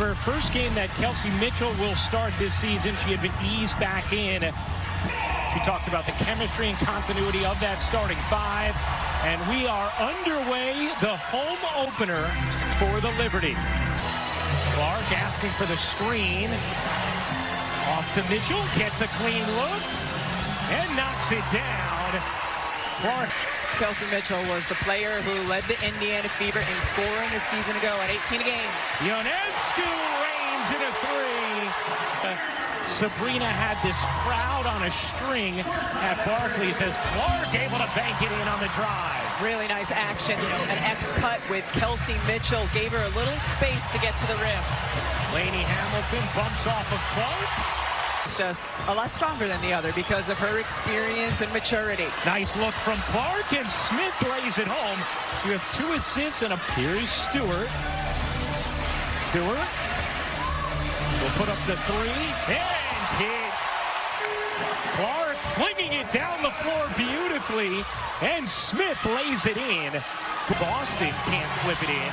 Denver. First game that Kelsey Mitchell will start this season. She had been eased back in. She talked about the chemistry and continuity of that starting five. And we are underway, the home opener for the Liberty. Clark asking for the screen. Off to Mitchell, gets a clean look, and knocks it down. Clark. Kelsey Mitchell was the player who led the Indiana Fever in scoring a season ago at 18 a game. Ionescu reigns in a three. Sabrina had this crowd on a string at Barclays as Clark able to bank it in on the drive. Really nice action. An X-cut with Kelsey Mitchell. Gave her a little space to get to the rim. Laney-Hamilton bumps off of Clark. It's just a lot stronger than the other because of her experience and maturity. Nice look from Clark, and Smith lays it home. So you have 2 assists and here's Stewart. Stewart will put up the three and hit. Clark flinging it down the floor beautifully, and Smith lays it in. Boston can't flip it in.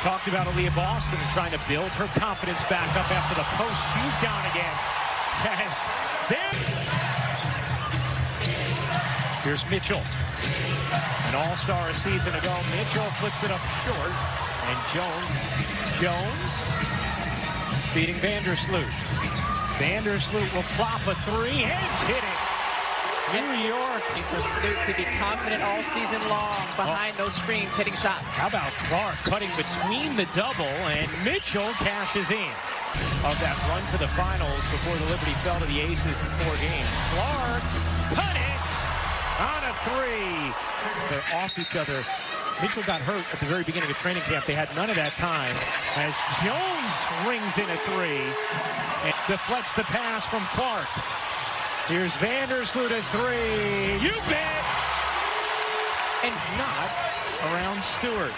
Talked about Aaliyah Boston trying to build her confidence back up after the post she's gone against. Here's Mitchell. An all-star a season ago. Mitchell flips it up short. And Jones beating Vandersloot. Vandersloot will plop a three and hit it. New York. For Sloot to be confident all season long behind those screens, hitting shots. How about Clark cutting between the double, and Mitchell cashes in. Of that run to the finals before the Liberty fell to the Aces in 4 games. Clark connects on a three. They're off each other. Mitchell got hurt at the very beginning of training camp. They had none of that time as Jones rings in a three and deflects the pass from Clark. Here's Vandersloot at three. You bet! And not around Stewart.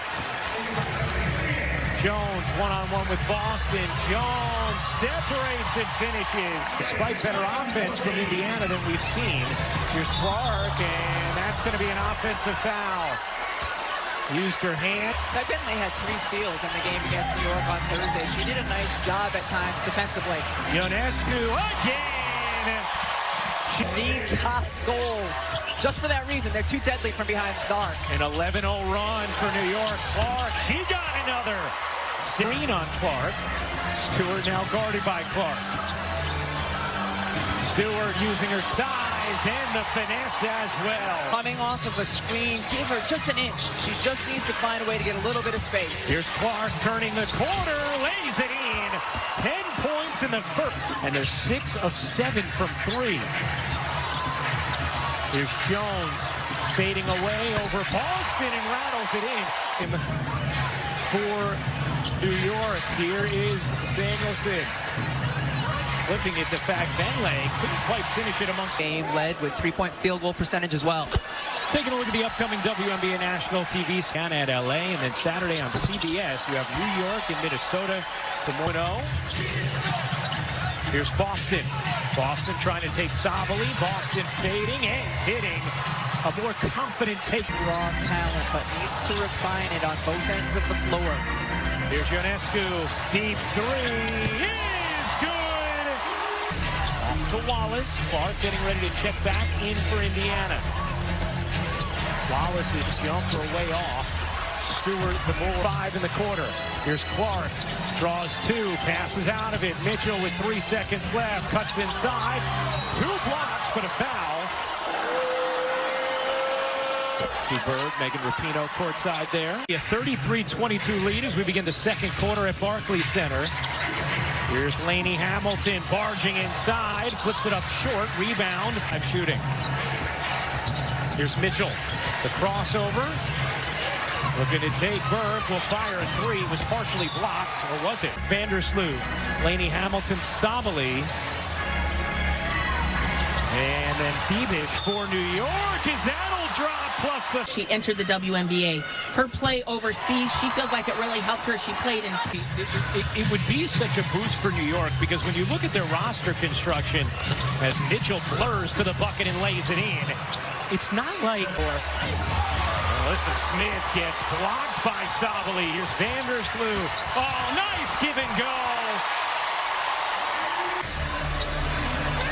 Jones one-on-one with Boston. Jones separates and finishes. Despite better offense from Indiana than we've seen. Here's Clark, and that's going to be an offensive foul. Used her hand. Bentley had 3 steals in the game against New York on Thursday. She did a nice job at times defensively. Ionescu again. She needs top goals. Just for that reason, they're too deadly from behind the arc. An 11-0 run for New York. Clark, she got another. Screen on Clark. Stewart now guarded by Clark. Stewart using her size and the finesse as well. Coming off of a screen, give her just an inch. She just needs to find a way to get a little bit of space. Here's Clark turning the corner, lays it in. 10 points in the first. And they're 6 of 7 from 3. Here's Jones fading away over Boston and rattles it in. For New York, here is Samuelson. Looking at the fact Bentley couldn't quite finish it amongst. Game led with 3-point field goal percentage as well. Taking a look at the upcoming WNBA national TV scan at LA, and then Saturday on CBS, you have New York and Minnesota tomorrow. Here's Boston. Boston trying to take Sabali. Boston fading and hitting. A more confident take. Raw talent, but needs to refine it on both ends of the floor. Here's Ionescu. Deep three is good. Off to Wallace. Clark getting ready to check back in for Indiana. Wallace's jumper way off. Stewart, the bull 5 in the quarter. Here's Clark. Draws 2, passes out of it. Mitchell with 3 seconds left. Cuts inside. 2 blocks, but a foul. Berg, Megan Rapinoe courtside there. A 33-22 lead as we begin the second quarter at Barclays Center. Here's Laney-Hamilton barging inside. Flips it up short. Rebound. Shooting. Here's Mitchell. The crossover. Looking to take. Berg will fire a 3. It was partially blocked, or was it? Vandersloot. Laney-Hamilton. Sabali. And then Thiebish for New York. Is that'll drop plus the... She entered the WNBA. Her play overseas, she feels like it really helped her. She played in... It would be such a boost for New York because when you look at their roster construction, as Mitchell blurs to the bucket and lays it in, it's not like... Melissa Smith gets blocked by Sabali. Here's Vandersloot. Oh, nice give and go.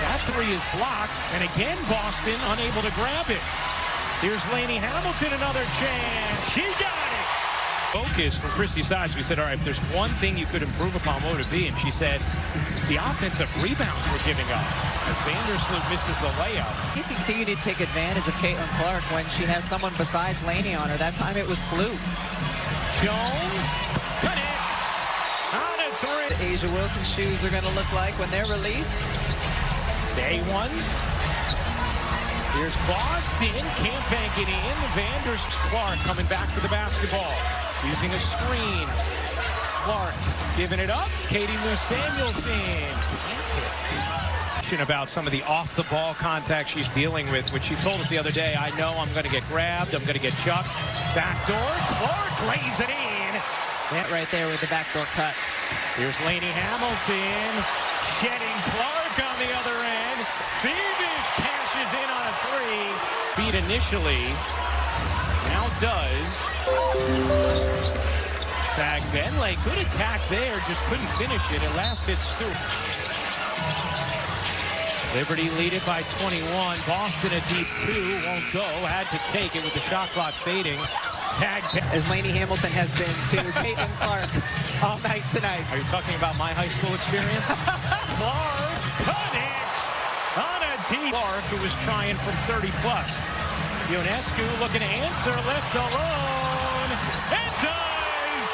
That three is blocked, and again Boston unable to grab it. Here's Laney-Hamilton, another chance. She got it. Focus from Christy Sides. We said, all right, if there's one thing you could improve upon, what would it be? And she said, the offensive rebounds we're giving up. As Vandersloot misses the layup. I think you need to take advantage of Caitlin Clark when she has someone besides Laney on her. That time it was Sloot. Jones connects on a three. The Asia Wilson shoes are going to look like when they're released. Day ones. Here's Boston, can't bank it in. Clark coming back to the basketball, using a screen. Clark giving it up. Katie Lou Samuelson. About some of the off-the-ball contact she's dealing with, which she told us the other day, I know I'm going to get grabbed, I'm going to get chucked. Backdoor, Clark lays it in. That right there with the backdoor cut. Here's Laney-Hamilton, shedding Clark on the other end. Beavish cashes in on a three. Beat initially, now does. Benley, good attack there, just couldn't finish it. At last hit Stewart. Liberty lead it by 21. Boston a deep two, won't go. Had to take it with the shot clock fading. As Laney-Hamilton has been to Caitlin Clark all night tonight. Are you talking about my high school experience? Clark connects on a deep. Clark, who was trying from 30 plus. Ionescu looking to answer, left alone, and does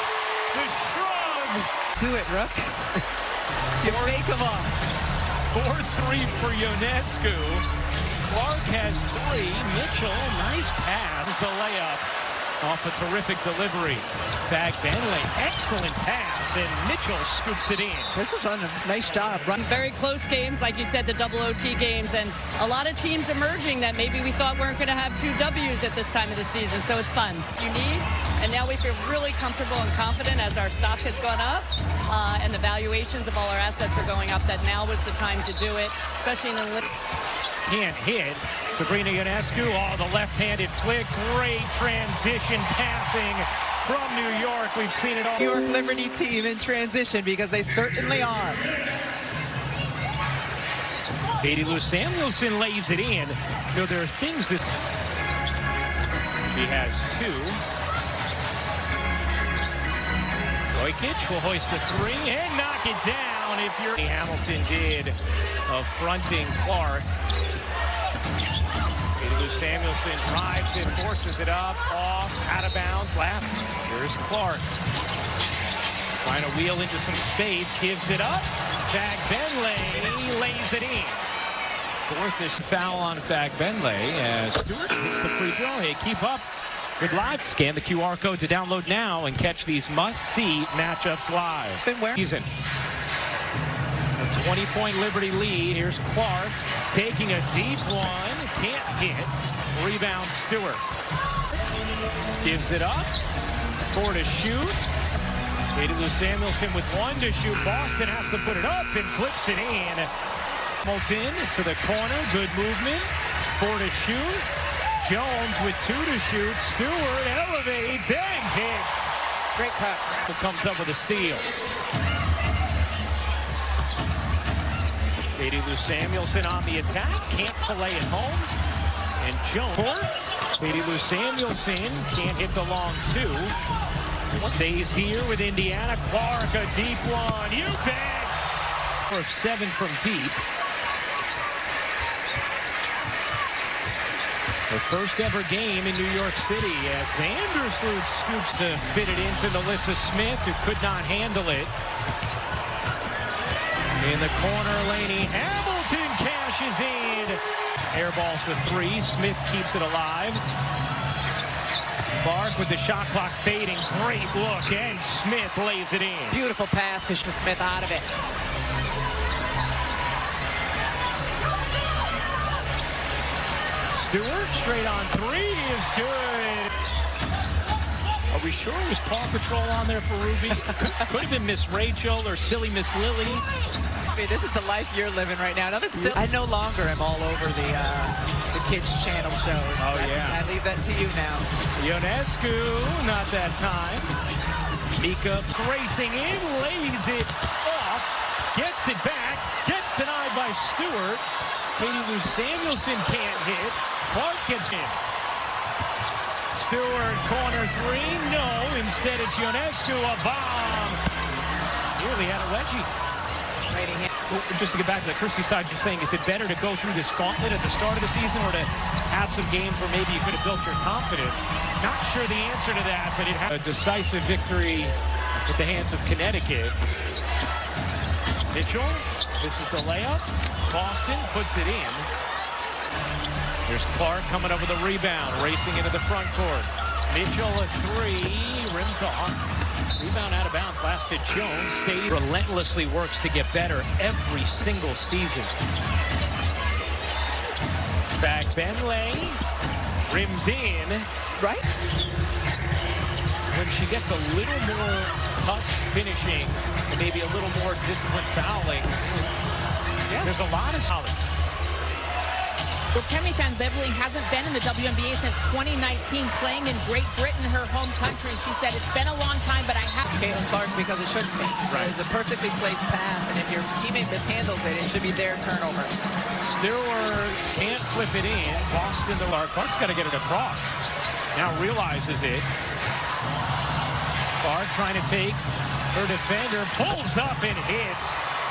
the shrug. Do it, Rook. You fake them off. 4-3 for Ionescu. Clark has three. Mitchell, nice pass. The layup off a terrific delivery. Benley, excellent pass, and Mitchell scoops it in. Crystal's done a nice job. Very close games, like you said, the double OT games, and a lot of teams emerging that maybe we thought weren't going to have 2 W's at this time of the season, so it's fun. And now we feel really comfortable and confident as our stock has gone up, and the valuations of all our assets are going up, that now was the time to do it, especially in the... Can't hit. Sabrina Ionescu, the left-handed flick. Great transition passing from New York. We've seen it all. New York Liberty team in transition, because they certainly are. Katie Lou Samuelson lays it in. You know, there are things that... She has 2. Roykic will hoist the 3 and knock it down. If you're... Hamilton did of fronting Clark. Katie Samuelson drives it, forces it up, off, out of bounds, left. Here's Clark. Trying to wheel into some space, gives it up. Benley lays it in. 4th is foul on Benley as Stewart hits the free throw. Hey, keep up with live. Scan the QR code to download now and catch these must-see matchups live. Season. A 20-point Liberty lead. Here's Clark taking a deep one. Can't hit. Rebound Stewart. Gives it up. 4 to shoot. Katie Lou Samuelson with 1 to shoot. Boston has to put it up and flips it in. Hamilton to the corner. Good movement. 4 to shoot. Jones with 2 to shoot. Stewart elevates and hits. Great cut. Who comes up with a steal. Katie Lou Samuelson on the attack. Can't play it home. And Jones. Katie Lou Samuelson can't hit the long 2. It stays here with Indiana. Clark, a deep one. You bet. For 7 from deep. Her first ever game in New York City as Vandersloot scoops to fit it into Melissa Smith, who could not handle it. In the corner, Laney-Hamilton cashes in. Airballs the 3. Smith keeps it alive. Clark with the shot clock fading. Great look, and Smith lays it in. Beautiful pass, Krishna Smith out of it. Stewart straight on 3 is good. A Are we sure it was Paw Patrol on there for Ruby? Could have been Miss Rachel or Silly Miss Lily. I mean, this is the life you're living right now. Nothing silly. I no longer am all over the kids' channel shows. Oh, yeah. I leave that to you now. Ionescu, not that time. Mika racing in, lays it off, gets it back, gets denied by Stewart. Katie Lou Samuelson can't hit. Clark gets in. Stewart, corner three, no. Instead it's Ionescu, a bomb. Nearly had a wedgie. Just to get back to the Christie side, you're saying, is it better to go through this gauntlet at the start of the season or to have some games where maybe you could have built your confidence? Not sure the answer to that, but it had a decisive victory at the hands of Connecticut. Mitchell, this is the layup. Boston puts it in. There's Clark coming up with a rebound, racing into the front court. Mitchell a three, rims off. Rebound out of bounds, last to Jones. Stayed relentlessly works to get better every single season. Back Benley, rims in. Right? When she gets a little more touch finishing, and maybe a little more disciplined fouling, there's a lot of solid. Well, Tammy Fan Beverly hasn't been in the WNBA since 2019, playing in Great Britain, her home country. She said, it's been a long time, but I have... Caitlin Clark, because it shouldn't be. Right. It's a perfectly placed pass, and if your teammate mishandles it, it should be their turnover. Stewart can't flip it in. Boston, Clark's got to get it across. Now realizes it. Clark trying to take her defender, pulls up and hits.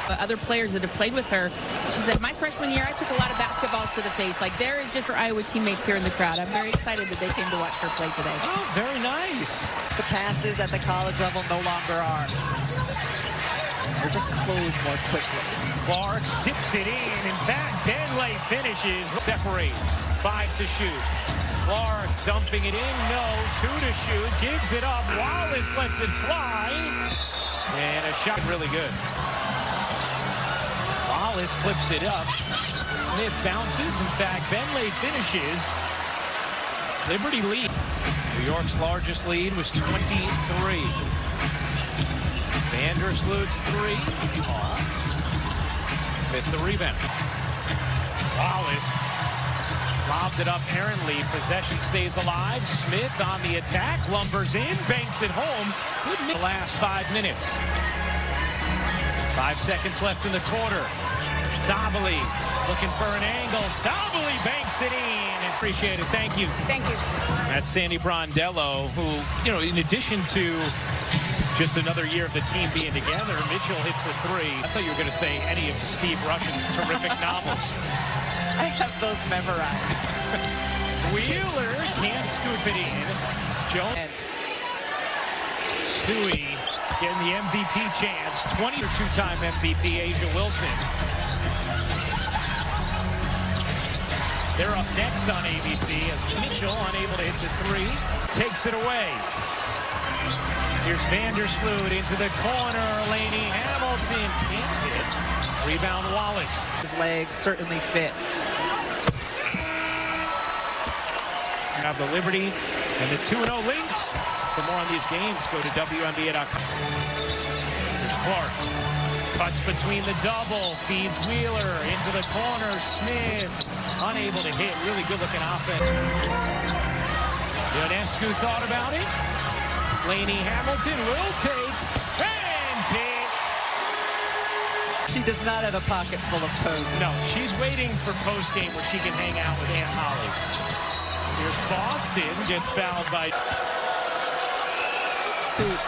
Other players that have played with her, she said, my freshman year, I took a lot of basketballs to the face. Like, there is just her Iowa teammates here in the crowd. I'm very excited that they came to watch her play today. Oh, very nice. The passes at the college level no longer are. They're just closed more quickly. Clark zips it in. In fact, Benley finishes. Separate. 5 to shoot. Clark dumping it in. No. 2 to shoot. Gives it up. Wallace lets it fly. And a shot really good. Wallace flips it up. Smith bounces. In fact, Benley finishes. Liberty lead. New York's largest lead was 23. Vandersloot's 3. Smith the rebound. Wallace lobbed it up errantly. Possession stays alive. Smith on the attack. Lumbers in. Banks it home. Good the last 5 minutes. 5 seconds left in the quarter. Sabali looking for an angle. Sabali banks it in. Appreciate it. Thank you. Thank you. That's Sandy Brondello, who, you know, in addition to just another year of the team being together, Mitchell hits the 3. I thought you were going to say any of Steve Rushin's terrific novels. I have those memorized. Wheeler can't scoop it in. Jones. Stewie getting the MVP chance. 22-time MVP, Asia Wilson. They're up next on ABC as Mitchell, unable to hit the 3, takes it away. Here's Vandersloot into the corner. Laney-Hamilton can't hit. Rebound Wallace. His legs certainly fit. We have the Liberty and the 2-0 Lynx. For more on these games, go to WNBA.com. Here's Clark. Cuts between the double. Feeds Wheeler into the corner. Smith unable to hit. Really good looking offense. Ionescu thought about it. Laney-Hamilton will take and hit. She does not have a pocket full of code. No, she's waiting for post-game where she can hang out with Aunt Holly. Here's Boston, gets fouled by Soup.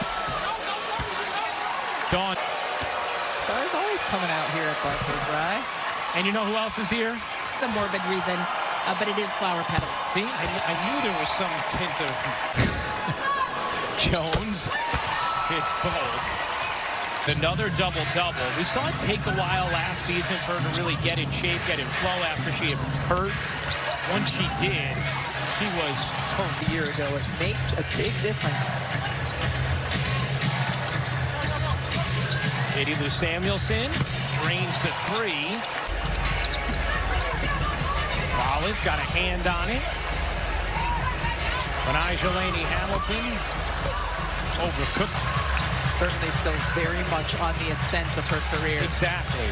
Dawn. Stars always coming out here at Barclays, right? And you know who else is here? The morbid reason, but it is flower petals. See, I knew there was some tint of Jones. It's both. Another double-double. We saw it take a while last season for her to really get in shape, get in flow after she had hurt. Once she did, she was A year ago. It makes a big difference. Katie Lou Samuelson drains the 3. Wallace got a hand on it. Laney-Hamilton overcooked. Certainly still very much on the ascent of her career. Exactly.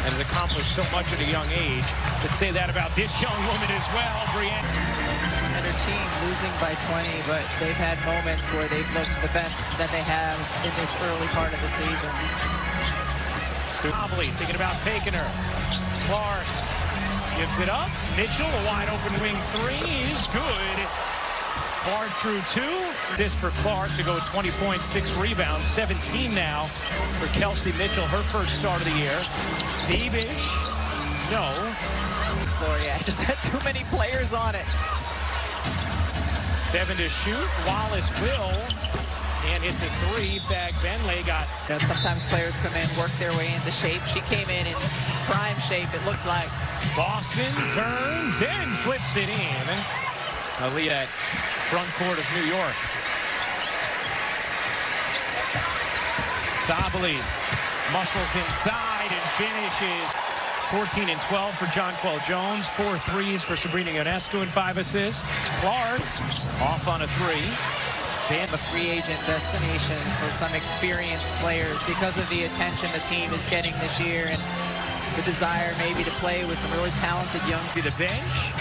And has accomplished so much at a young age. Could say that about this young woman as well, Brienne. And her team losing by 20, but they've had moments where they've looked the best that they have in this early part of the season. Probably thinking about taking her. Clark gives it up. Mitchell, a wide open wing three is good. Clark drew 2. This for Clark to go 20 points, 6 rebounds, 17 now for Kelsey Mitchell, her first start of the year. Beebish, no. Gloria just had too many players on it. 7 to shoot. Wallace will. And hit the 3. Bag Benley got. Sometimes players come in, work their way into shape. She came in prime shape, it looks like. Boston turns and flips it in. Aaliyah at front court of New York. Sabali muscles inside and finishes. 14 and 12 for Jonquel Jones. 4 threes for Sabrina Ionescu and 5 assists. Clark off on a 3. Bam, a free agent destination for some experienced players because of the attention the team is getting this year and the desire maybe to play with some really talented young. To the bench.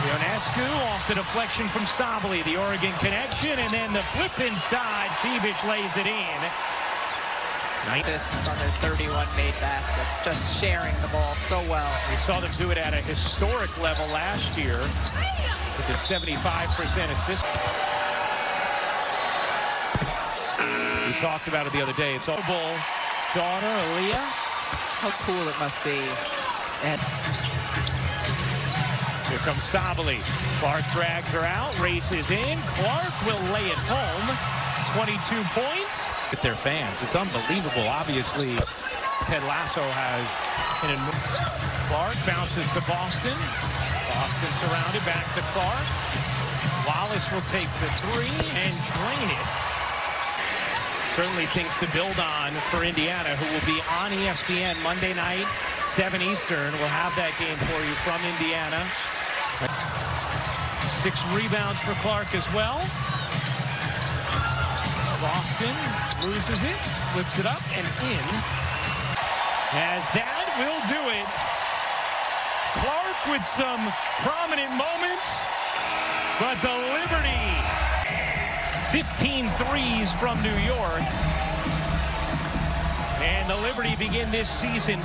Ionescu off the deflection from Sabali, the Oregon connection, and then the flip inside. Beebish lays it in. Assists on their 31 made baskets, just sharing the ball so well. We saw them do it at a historic level last year with a 75% assist. We talked about it the other day. It's a Bowl daughter, Aaliyah. How cool it must be. And here comes Sabali. Clark drags her out, races in. Clark will lay it home. 22 points. With their fans, it's unbelievable. Obviously, Ted Lasso has Clark bounces to Boston. Boston surrounded, back to Clark. Wallace will take the 3 and drain it. Certainly things to build on for Indiana, who will be on ESPN Monday night, 7 Eastern. We'll have that game for you from Indiana. 6 rebounds for Clark as well. Boston loses it, flips it up and in. As that will do it. Clark with some prominent moments, but the Liberty, 15 threes from New York. And the Liberty begin this season